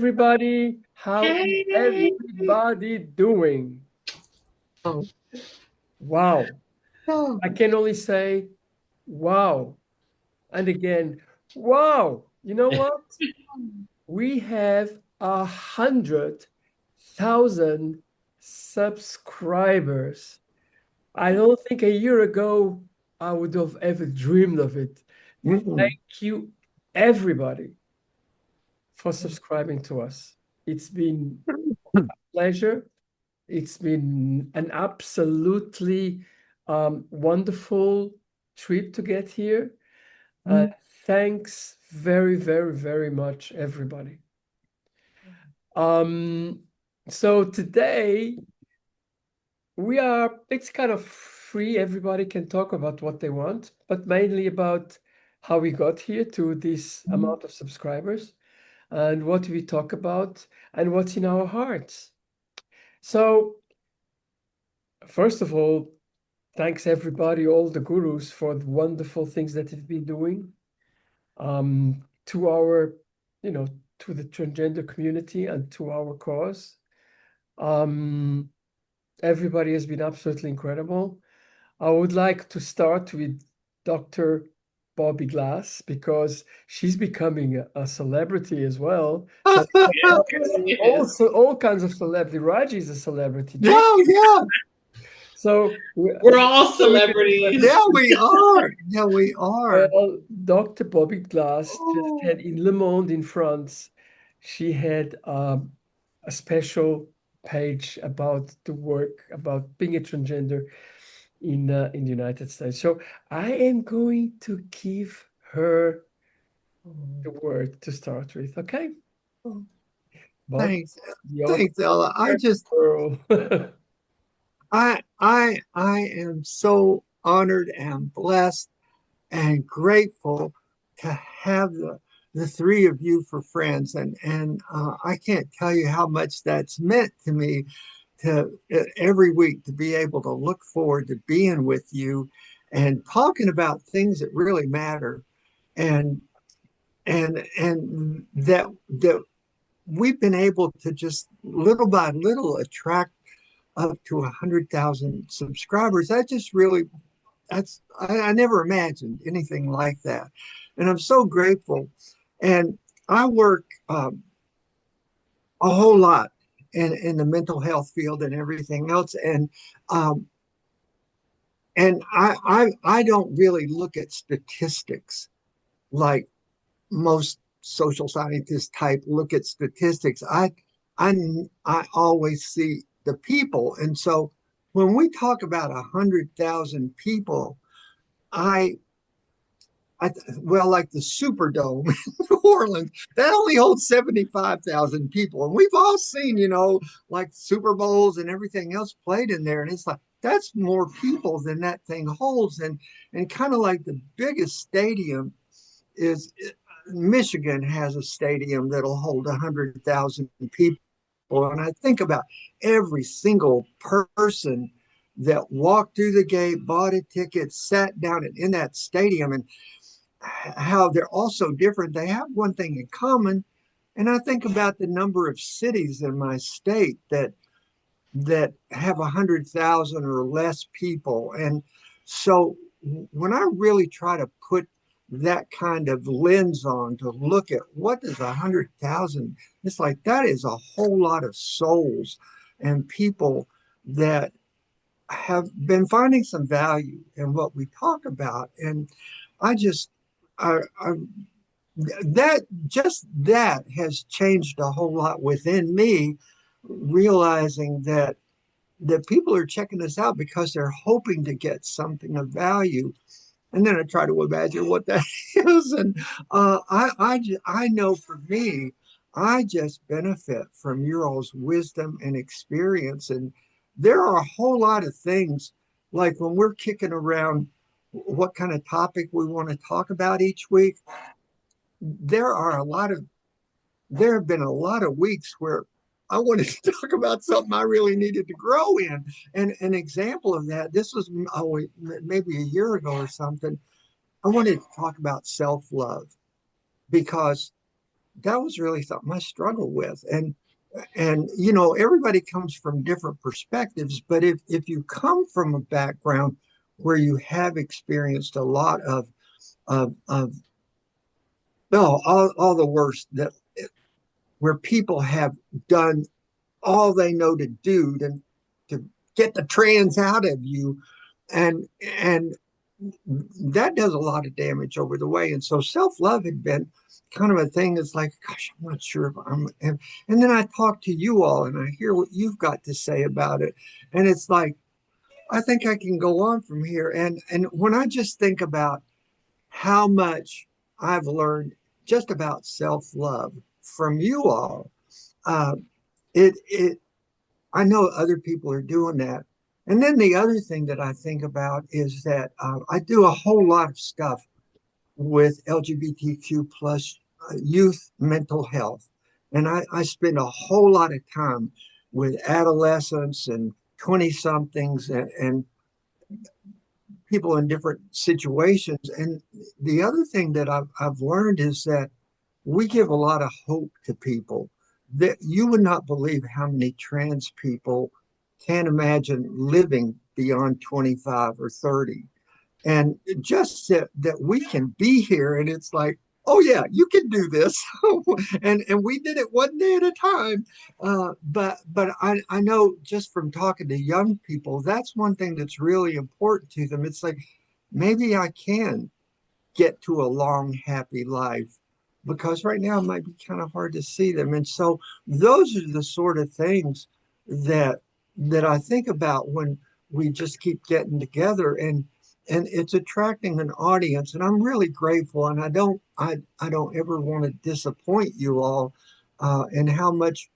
everybody. How is Hey. everybody doing? Oh, Wow. no. I can only say, wow. And again, wow. You know what? We have 100,000 subscribers. I don't think a year ago I would have ever dreamed of it. Mm-mm. Thank you, everybody, for subscribing to us. It's been a pleasure. It's been an absolutely wonderful trip to get here. Uh, Thanks very, very, very much, everybody. Um, so today it's kind of free. Everybody can talk about what they want, but mainly about how we got here to this amount of subscribers and what we talk about and what's in our hearts. So, first of all, thanks everybody, all the gurus, for the wonderful things that they've been doing to our, you know, to the transgender community and to our cause. Um, Everybody has been absolutely incredible. I would like to start with Dr. Bobby Glass because she's becoming a celebrity as well. So Yes, yes, she is. also all kinds of celebrity. Raji is a celebrity. Jay. No, yeah, So we're all celebrities. celebrities. Yeah, we are. Yeah, we are. Well, Dr. Bobby Glass just Oh, had in Le Monde in France, she had a special page about the work about being a transgender in the United States. So I am going to give her the word to start with. Okay, Bob, thanks, the thanks, Ella. other girl. I am so honored and blessed and grateful to have the three of you for friends, and I can't tell you how much that's meant to me to every week to be able to look forward to being with you and talking about things that really matter and and that we've been able to just little by little attract up to 100,000 subscribers. That just really I never imagined anything like that, and I'm so grateful. And I work a whole lot in the mental health field and everything else, um, and I don't really look at statistics like most social scientists type look at statistics. I I always see the people, and so when we talk about 100,000 people, I I well, like the Superdome in New Orleans, that only holds 75,000 people. And we've all seen, like Super Bowls and everything else played in there. And it's like, that's more people than that thing holds. And kind of like the biggest stadium is Michigan has a stadium that'll hold 100,000 people. And I think about every single person that walked through the gate, bought a ticket, sat down in that stadium, and how they're all so different. They have one thing in common, and I think about the number of cities in my state that have 100,000 or less people, and so when I really try to put that kind of lens on to look at what is 100,000, it's like that is a whole lot of souls and people that have been finding some value in what we talk about. And I just, I that just that has changed a whole lot within me, realizing that people are checking us out because they're hoping to get something of value. And then I try to imagine what that is, and I know for me, I just benefit from your all's wisdom and experience, and there are a whole lot of things like when we're kicking around what kind of topic we want to talk about each week. There are a lot of there have been a lot of weeks where I wanted to talk about something I really needed to grow in. And an example of that, this was maybe a year ago or something. I wanted to talk about self love because that was really something I struggled with. And everybody comes from different perspectives, but if you come from a background where you have experienced a lot of no, all the worst that where people have done all they know to do to get the trans out of you, and that does a lot of damage over the way. And so self-love had been kind of a thing that's like, gosh, I'm not sure if and then I talk to you all and I hear what you've got to say about it. And it's like, I think I can go on from here. And when I just think about how much I've learned just about self-love from you all, uh, it I know other people are doing that. And then the other thing that I think about is that I do a whole lot of stuff with LGBTQ plus youth mental health. And I spend a whole lot of time with adolescents and 20 somethings and people in different situations. And the other thing that I've learned is that we give a lot of hope to people that you would not believe how many trans people can't imagine living beyond 25 or 30. And just that we can be here and it's like, oh yeah, you can do this. And we did it one day at a time. But I know just from talking to young people, that's one thing that's really important to them. It's like, maybe I can get to a long, happy life because right now it might be kind of hard to see them. And so those are the sort of things that that I think about when we just keep getting together and it's attracting an audience. And I'm really grateful. And I don't ever want to disappoint you all and how much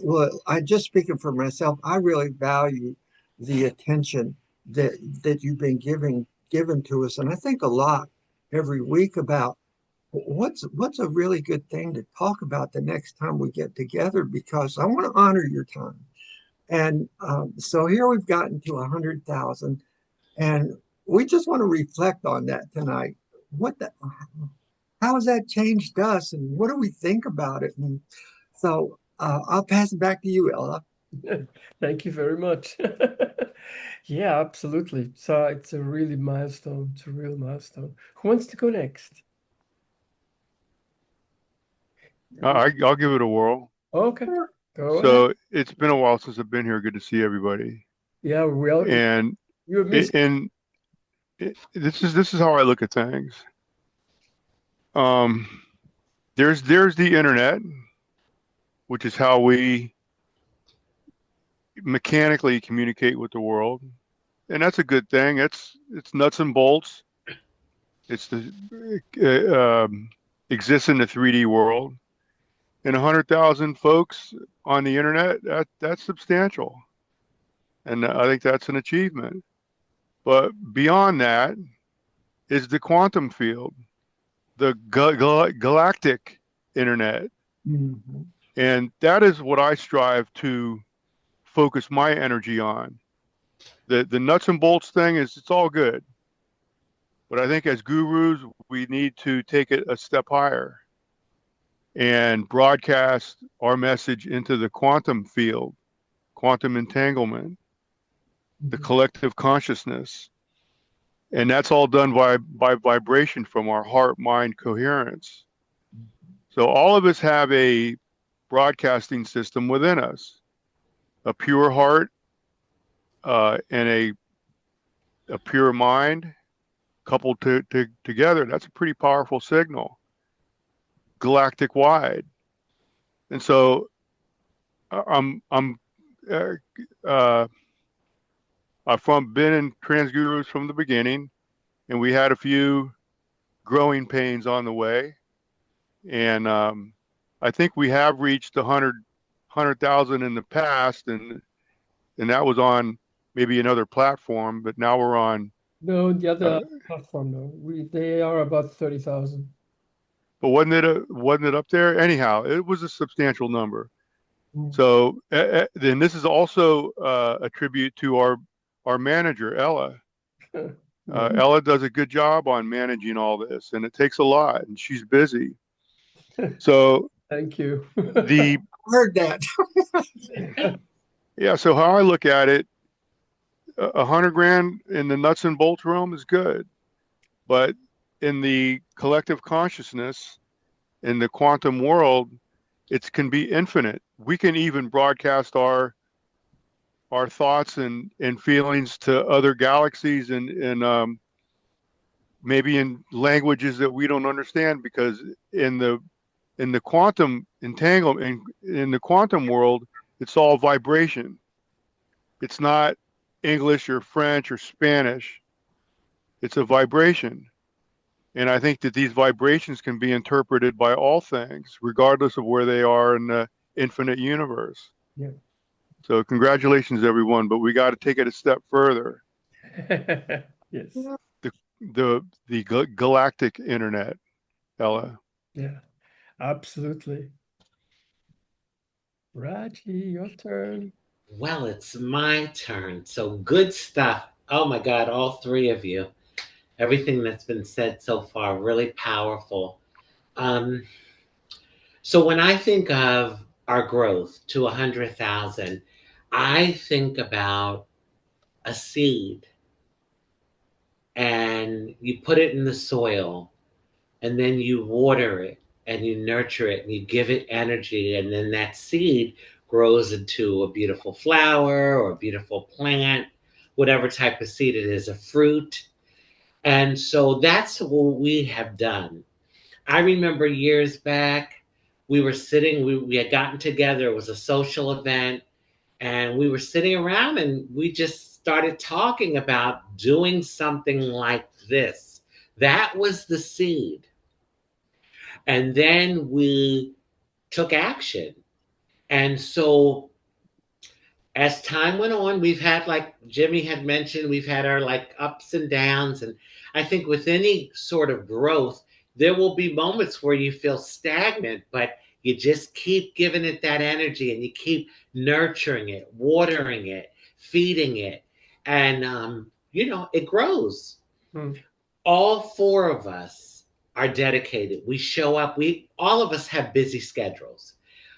well, I just speaking for myself, I really value the attention that you've been given to us, and I think a lot every week about what's a really good thing to talk about the next time we get together because I want to honor your time. And so here we've gotten to 100,000, and we just want to reflect on that tonight. What the how has that changed us, and what do we think about it? And so I'll pass it back to you, Ella. Thank you very much. Yeah, absolutely. So it's a really milestone. It's a real milestone. Who wants to go next? I'll give it a whirl. Okay, go ahead. So it's been a while since I've been here. Good to see everybody. Yeah, well, And you were missing. this is how I look at things. Um, there's the internet, which is how we mechanically communicate with the world, and that's a good thing. It's nuts and bolts. It's the exists in the 3D world, and 100,000 folks on the internet. That's substantial, and I think that's an achievement. But beyond that is the quantum field, the galactic internet. Mhm. And that is what I strive to focus my energy on. The nuts and bolts thing is it's all good. But I think as gurus, we need to take it a step higher and broadcast our message into the quantum field, quantum entanglement, the Mhm. collective consciousness. And that's all done by vibration from our heart mind coherence. So all of us have a broadcasting system within us, a pure heart and a pure mind coupled together. That's a pretty powerful signal, galactic wide. And so I'm uh, uh, I've been in Transgurus from the beginning, and we had a few growing pains on the way. And I think we have reached 100,000 in the past, and that was on maybe another platform, but now we're on. No, the Uh, other platform, no. They are about 30,000. but wasn't it up there? Anyhow, it was a substantial number. Mm. So then this is also a tribute to our manager Ella. Yeah. Ella does a good job on managing all this, and it takes a lot, and she's busy. So Thank you. the Heard that. yeah, so how I look at it, 100 grand in the nuts and bolts realm is good, but in the collective consciousness, in the quantum world, it can be infinite. We can even broadcast our thoughts and feelings to other galaxies and maybe in languages that we don't understand, because in the quantum entanglement in the quantum world, it's all vibration. It's not English or French or Spanish. It's a vibration. And I think that these vibrations can be interpreted by all things, regardless of where they are in the infinite universe. Yeah. So congratulations, everyone. But we got to take it a step further. Yes. The galactic internet, Ella. Yeah. Absolutely. Raji, your turn. Well, it's my turn. So good stuff. Oh my God, all three of you. Everything that's been said so far, really powerful. Um, so when I think of our growth to 100,000, I think about a seed, and you put it in the soil, and then you water it and you nurture it and you give it energy, and then that seed grows into a beautiful flower or a beautiful plant, whatever type of seed it is, a fruit. And so that's what we have done. I remember years back, we were sitting, we had gotten together, it was a social event, and we were sitting around and we just started talking about doing something like this. That was the seed. And then we took action. And so as time went on, we've had, like Jimmy had mentioned, we've had our like ups and downs. And I think with any sort of growth, there will be moments where you feel stagnant, but you just keep giving it that energy and you keep nurturing it, watering it, feeding it. And, it grows. Hmm. All four of us are dedicated. We show up. We all of us have busy schedules.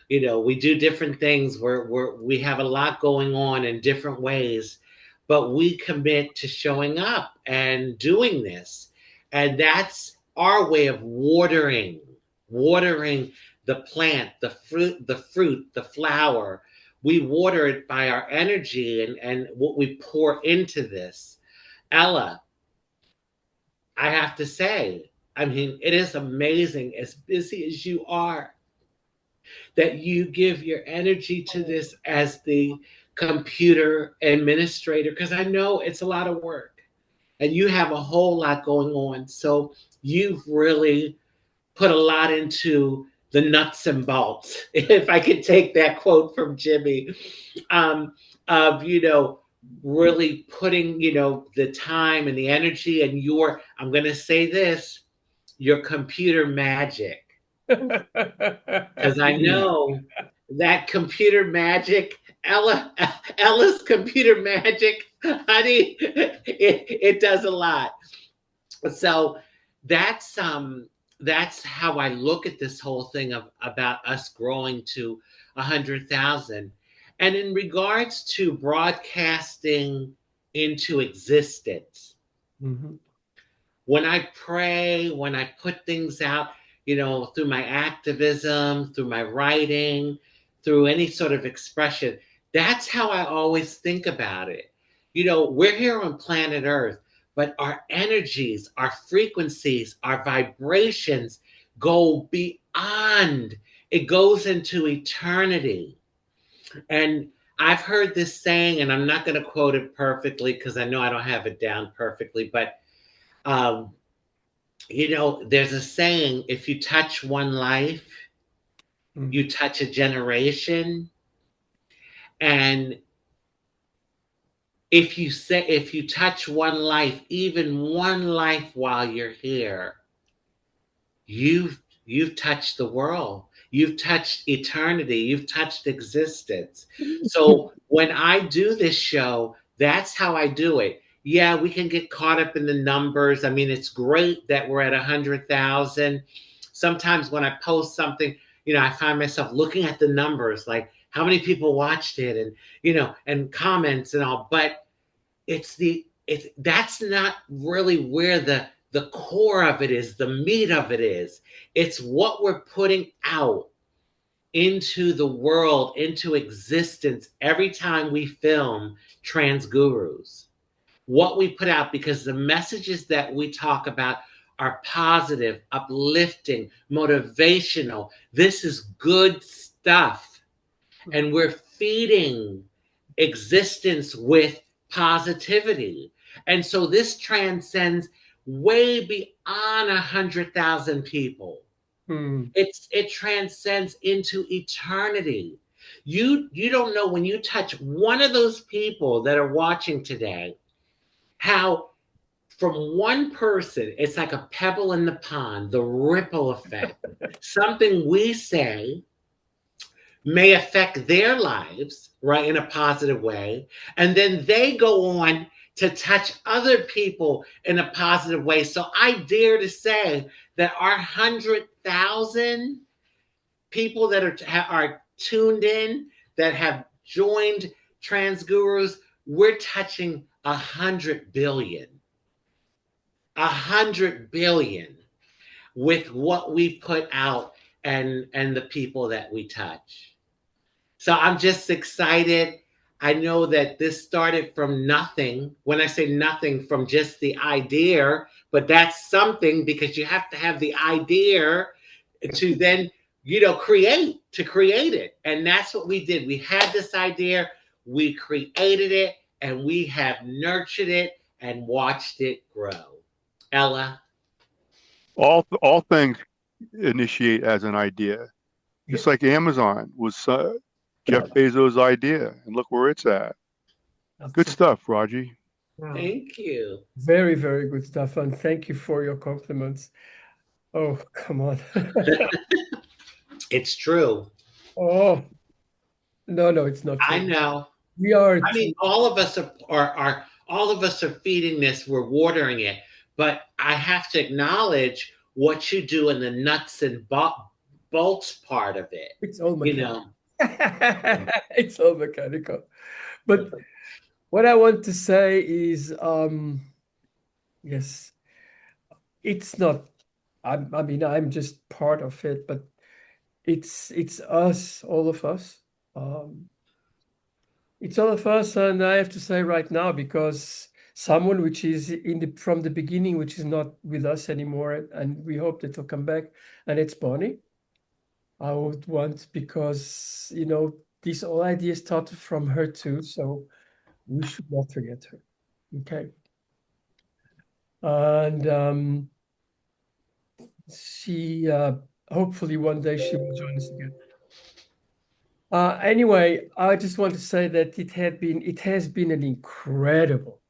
We do different things. We have a lot going on in different ways, but we commit to showing up and doing this. And that's our way of watering the plant, the fruit, the flower. We water it by our energy and what we pour into this. Ella, I have to say, I mean, it is amazing, as busy as you are, that you give your energy to this as the computer administrator, because I know it's a lot of work and you have a whole lot going on. So you've really put a lot into the nuts and bolts, if I could take that quote from Jimmy, um, of, really putting, the time and the energy and I'm going to say this, your computer magic. Because I know that computer magic, Ella's computer magic, honey, it does a lot. So that's how I look at this whole thing about us growing to 100,000. And in regards to broadcasting into existence, Mhm. when I pray, when I put things out, through my activism, through my writing, through any sort of expression, that's how I always think about it. We're here on planet Earth, but our energies, our frequencies, our vibrations go beyond. It goes into eternity. And I've heard this saying, and I'm not going to quote it perfectly because I know I don't have it down perfectly, but um, there's a saying, if you touch one life, Mhm. you touch a generation. And if you touch one life, even one life while you're here, you've touched the world. You've touched eternity. You've touched existence. So when I do this show, that's how I do it. Yeah, we can get caught up in the numbers. I mean, it's great that we're at 100,000. sometimes when I post something, I find myself looking at the numbers, like how many people watched it, and and comments and all. But that's not really where the core of it is, the meat of it is. It's what we're putting out into the world, into existence every time we film Trans Gurus. What we put out, because the messages that we talk about are positive, uplifting, motivational. This is good stuff. And we're feeding existence with positivity. And so this transcends way beyond 100,000 people. It transcends into eternity. You don't know, when you touch one of those people that are watching today, how from one person, it's like a pebble in the pond, the ripple effect. Something we say may affect their lives, right, in a positive way. And then they go on to touch other people in a positive way. So I dare to say that our 100,000 people that are tuned in, that have joined Trans Gurus, we're touching 100 billion. 100 billion with what we put out and the people that we touch. So I'm just excited. I know that this started from nothing. When I say nothing, from just the idea, but that's something, because you have to have the idea to then, create it. And that's what we did. We had this idea, we created it, and we have nurtured it and watched it grow. Ella? All things initiate as an idea. Just like Amazon was Jeff Bezos' idea, and look where it's at. Good stuff, Raji. Thank you. Very, very good stuff, and thank you for your compliments. Oh, come on. It's true. Oh, no, it's not true. I know. We are. I mean, all of us are feeding this. We're watering it, but I have to acknowledge what you do in the nuts and bolts part of it. It's all mechanical. It's all mechanical. But what I want to say is, yes, it's not. I mean, I'm just part of it, but it's us, all of us. It's all of us, and I have to say right now, because someone which is from the beginning, which is not with us anymore, and we hope that will come back, and it's Bonnie. I would want, because this whole idea started from her too, so we should not forget her. Okay. And she hopefully one day she will join us again. Anyway, I just want to say that it has been an incredible,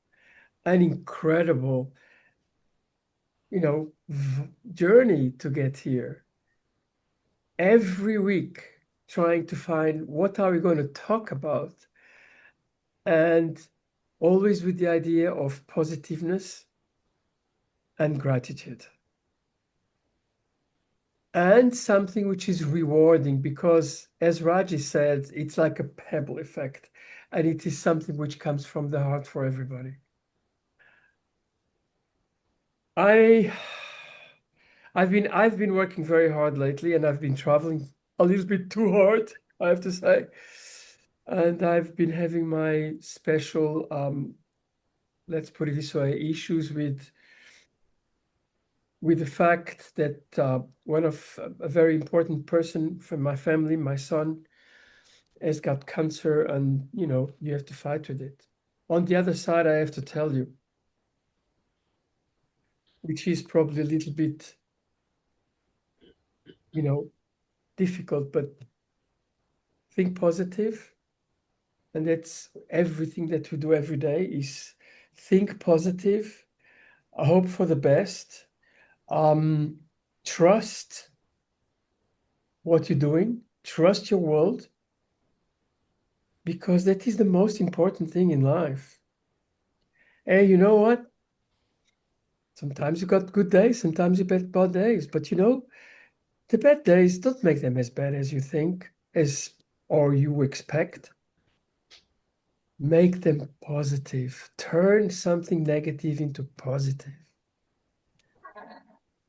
journey to get here. Every week trying to find what are we going to talk about, and always with the idea of positiveness and gratitude. And something which is rewarding, because as Raji said, it's like a pebble effect, and it is something which comes from the heart for everybody. I've been working very hard lately, and I've been traveling a little bit too hard, I have to say. And I've been having my special, let's put it this way, issues with the fact that one of a very important person from my family, my son, has got cancer, and you have to fight with it. On the other side, I have to tell you, which is probably a little bit, difficult, but think positive. And that's everything that we do every day, is think positive, hope for the best, trust what you're doing, trust your world, because that is the most important thing in life. And you know what? Sometimes you got good days, sometimes you got bad days, but The bad days don't make them as bad as you think, as or you expect. Make them positive. Turn something negative into positive.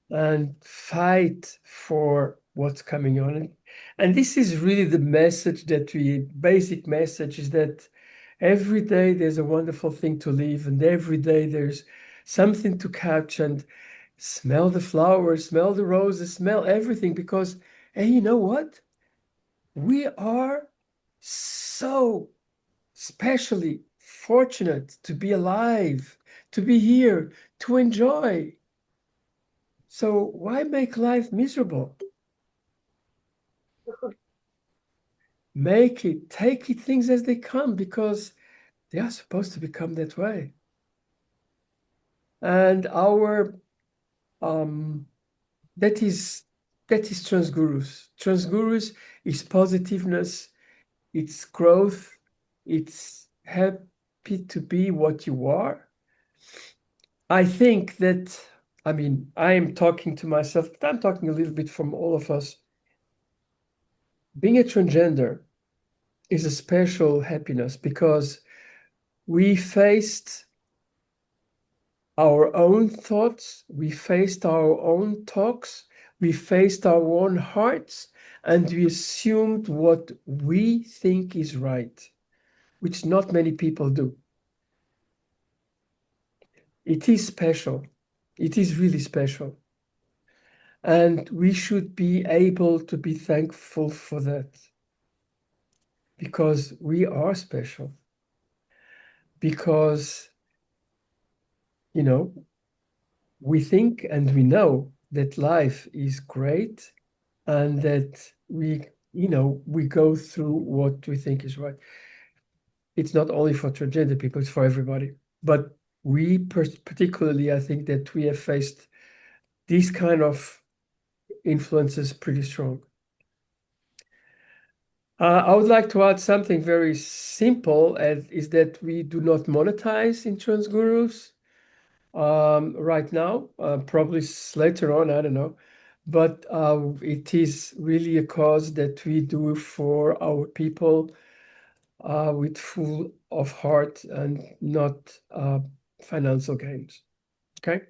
And fight for what's coming on. And this is really the message that basic message is that every day there's a wonderful thing to live, and every day there's something to catch, and smell the flowers, smell the roses, smell everything, because, hey, you know what? We are so especially fortunate to be alive, to be here, to enjoy. So why make life miserable? Take it things as they come, because they are supposed to become that way. And that is Transgurus. Transgurus is positiveness, it's growth, it's happy to be what you are. I think that, I mean, I am talking to myself, but I'm talking a little bit from all of us. Being a transgender is a special happiness because we faced our own thoughts, we faced our own talks, we faced our own hearts, and we assumed what we think is right, which not many people do. It is special. It is really special. And we should be able to be thankful for that, because we are special. Because, you know, we think and we know that life is great, and that we go through what we think is right. It's not only for transgender people, it's for everybody. But we particularly, I think that we have faced these kind of influences pretty strong. I would like to add something very simple, is that we do not monetize in Transgurus right now, probably later on, I don't know. But it is really a cause that we do for our people with full of heart and not financial gains. Okay?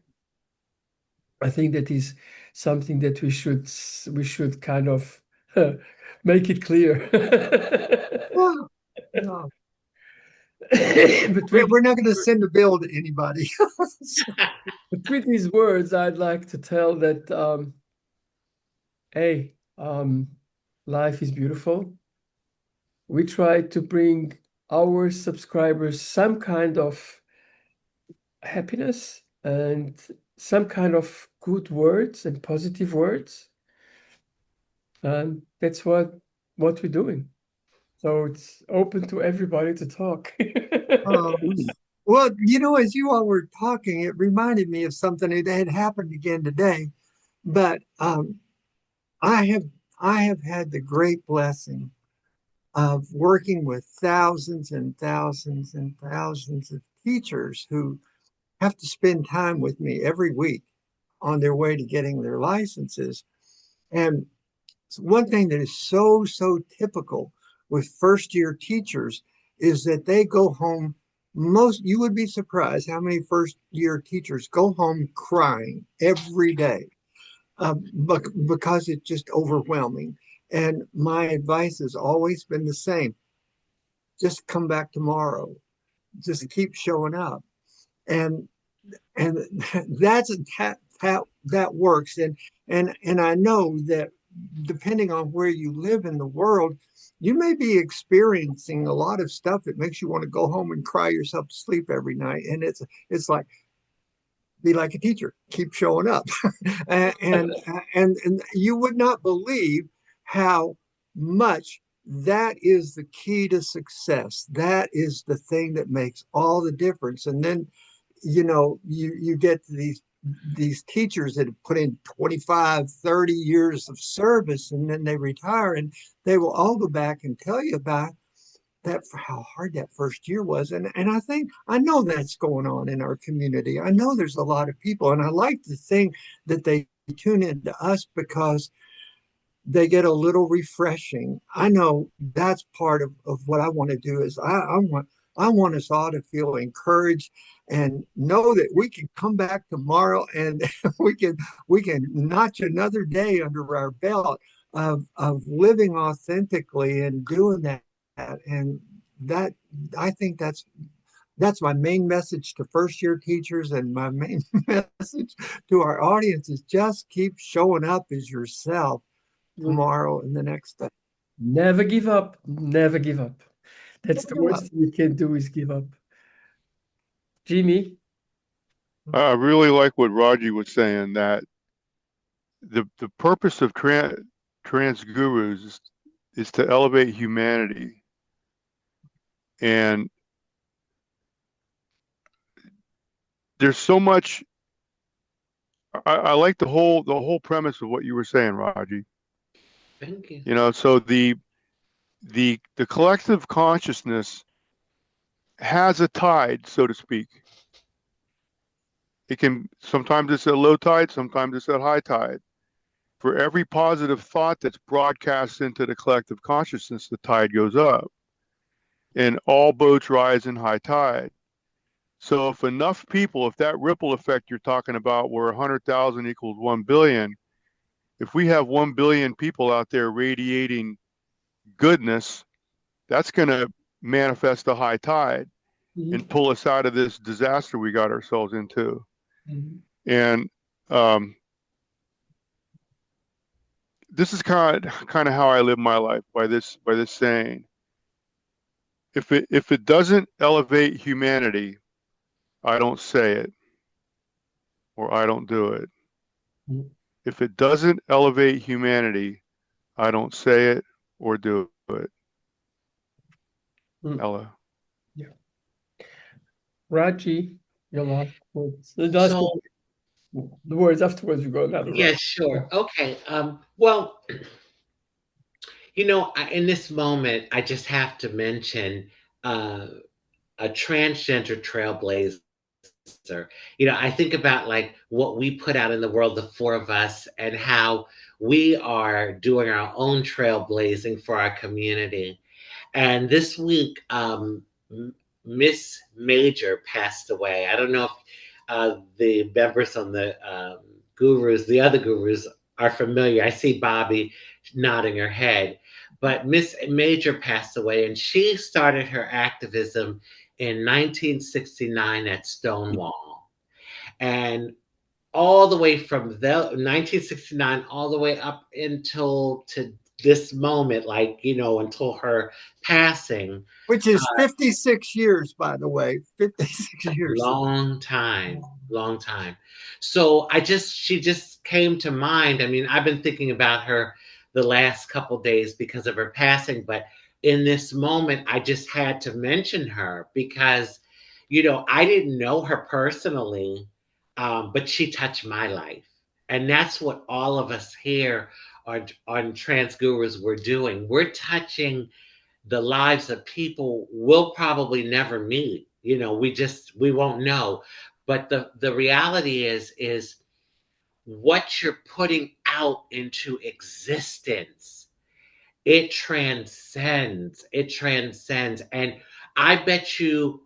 I think that is something that we should kind of make it clear. Well, no, But we're not going to send a bill to anybody. with these words, I'd like to tell that, hey, life is beautiful. We try to bring our subscribers some kind of happiness and some kind of good words and positive words. And that's what we're doing. So it's open to everybody to talk. Well, as you all were talking, it reminded me of something that had happened again today. But I have I have had the great blessing of working with thousands and thousands and thousands of teachers who have to spend time with me every week on their way to getting their licenses. And one thing that is so typical with first year teachers is that they go home. You would be surprised how many first year teachers go home crying every day, because it's just overwhelming. And my advice has always been the same: just come back tomorrow, just keep showing up. And and that's that works. And I know that depending on where you live in the world, you may be experiencing a lot of stuff that makes you want to go home and cry yourself to sleep every night. And it's like, be like a teacher, keep showing up. and, and you would not believe how much that is the key to success. That is the thing that makes all the difference. And then you get these teachers that have put in 25, 30 years of service, and then they retire, and they will all go back and tell you about that, for how hard that first year was. And I know that's going on in our community. I know there's a lot of people, and I like to think that they tune into us because they get a little refreshing. I know that's part of what I want to do is I want us all to feel encouraged and know that we can come back tomorrow and we can notch another day under our belt of living authentically and doing that. And that I think that's my main message to first year teachers, and my main message to our audience is just keep showing up as yourself tomorrow and the next day. Never give up. Never give up. That's Don't the give up. worst thing you can do is give up. Jimmy? I really like what Raji was saying, that the purpose of trans gurus is to elevate humanity. And there's so much. I like the whole premise of what you were saying, Raji. Thank you. You know, so the collective consciousness has a tide, so to speak. It can sometimes it's at low tide, sometimes it's at high tide. For every positive thought that's broadcast into the collective consciousness, the tide goes up. And all boats rise in high tide. So if enough people, if that ripple effect you're talking about where 100,000 equals 1 billion, if we have 1 billion people out there radiating goodness, that's going to manifest a high tide and pull us out of this disaster we got ourselves into. Mhm. And this is kind of how I live my life, by this saying. If it doesn't elevate humanity, I don't say it or I don't do it. Mhm. If it doesn't elevate humanity, I don't say it or do it. Mm. Ella. Yeah. Raji, your last words. So, The words afterwards, you go another yeah, round. sure. Okay. Well, in this moment, I just have to mention uh, a transgender trailblazer. I think about like what we put out in the world, the four of us, and how we are doing our own trailblazing for our community. And this week, Miss Major passed away. I don't know if the members on the the other gurus, are familiar. I see Bobby nodding her head. But Miss Major passed away, and she started her activism in 1969 at Stonewall. And all the way from 1969 all the way up until to this moment, like, until her passing. Which is 56 years, by the way, 56 years. Long time, long time. So she just came to mind. I mean, I've been thinking about her the last couple days because of her passing, but in this moment, I just had to mention her because, I didn't know her personally, but she touched my life. And that's what all of us here on Trans Gurus were doing. We're touching the lives of people we'll probably never meet. We won't know. But the reality is what you're putting out into existence. It transcends. And I bet you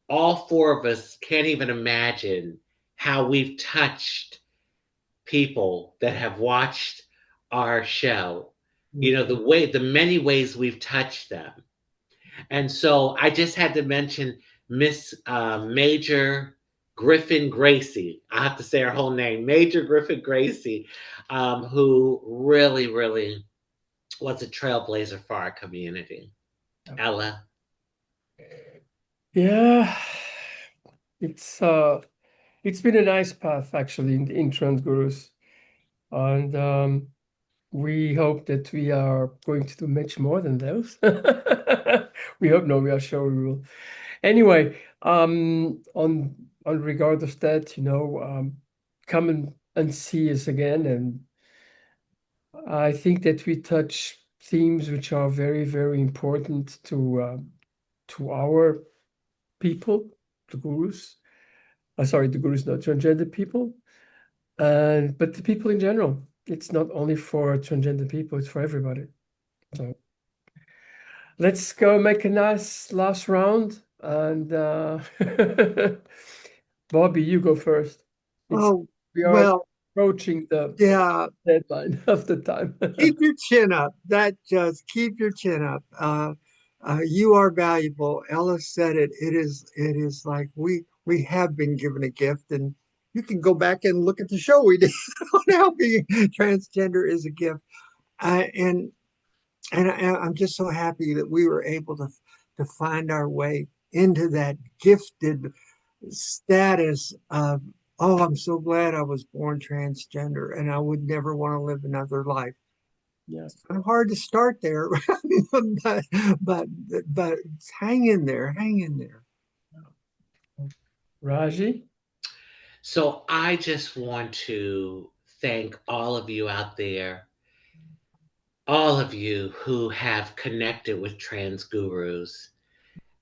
all four of us can't even imagine how we've touched people that have watched our show. The many ways we've touched them. And so I just had to mention Miss Major Griffin Gracie. I have to say her whole name, Major Griffin Gracie, who really, really was a trailblazer for our community. Ella. Yeah, it's been a nice path actually in Transgurus, and we hope that we are going to do much more than those. We hope, no, we are sure we will. Anyway, on regard of that, come and see us again, and I think that we touch themes which are very, very important to our people, the gurus. Sorry, the gurus, not transgender people, but the people in general. it's not only for transgender people, it's for everybody. So let's go make a nice last round. And Bobby, you go first. Oh, We are well, approaching the yeah, deadline of the time. keep your chin up. That just keep your chin up. You are valuable. Ella said it. It is like we have been given a gift, and you can go back and look at the show we did on how being transgender is a gift. And I'm just so happy that we were able to find our way into that gifted status of, oh, I'm so glad I was born transgender and I would never want to live another life. Yeah. It's kind of hard to start there, but but but hang in there, hang in there. Raji? So I just want to thank all of you out there, all of you who have connected with Trans Gurus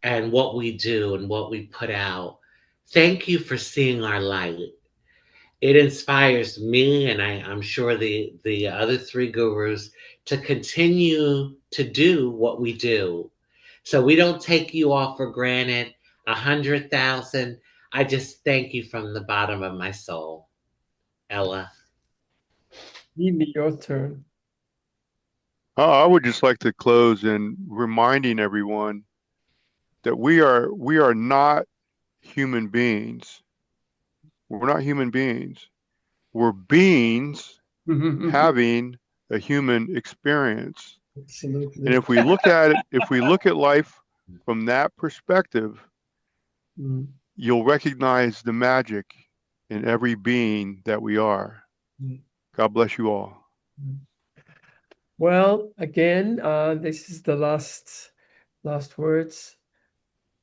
and what we do and what we put out. Thank you for seeing our light. It inspires me, and I'm sure the other three gurus, to continue to do what we do. So we don't take you all for granted. 100,000. I just thank you from the bottom of my soul. Ella. Mimi, your turn. I would just like to close in reminding everyone that we are not human beings. We're not human beings. We're beings having a human experience. Absolutely. And if we look at life from that perspective, Mm. you'll recognize the magic in every being that we are. Mm. God bless you all. Well, again, this is the last words.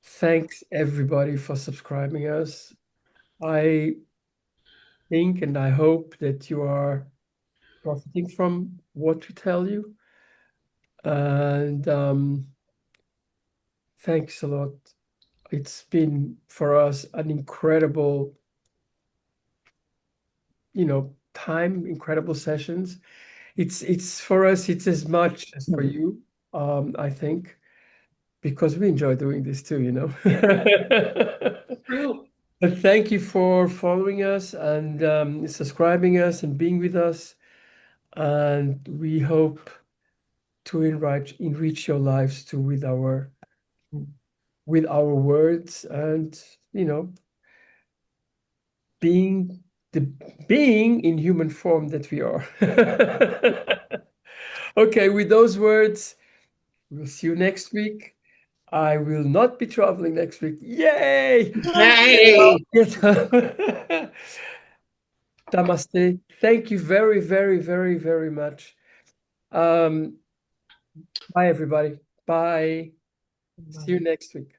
Thanks everybody for subscribing us. I think and I hope that you are profiting from what we tell you. And thanks a lot. It's been for us an incredible, time, incredible sessions. It's for us, it's as much as for you, I think, because we enjoy doing this too, True. But thank you for following us and subscribing us and being with us. And we hope to enrich your lives too with our words and being the being in human form that we are. Okay, with those words, we'll see you next week. I will not be traveling next week. Yay! Hey. Namaste. Thank you very, very, very, very much. Bye, everybody. Bye. See you next week.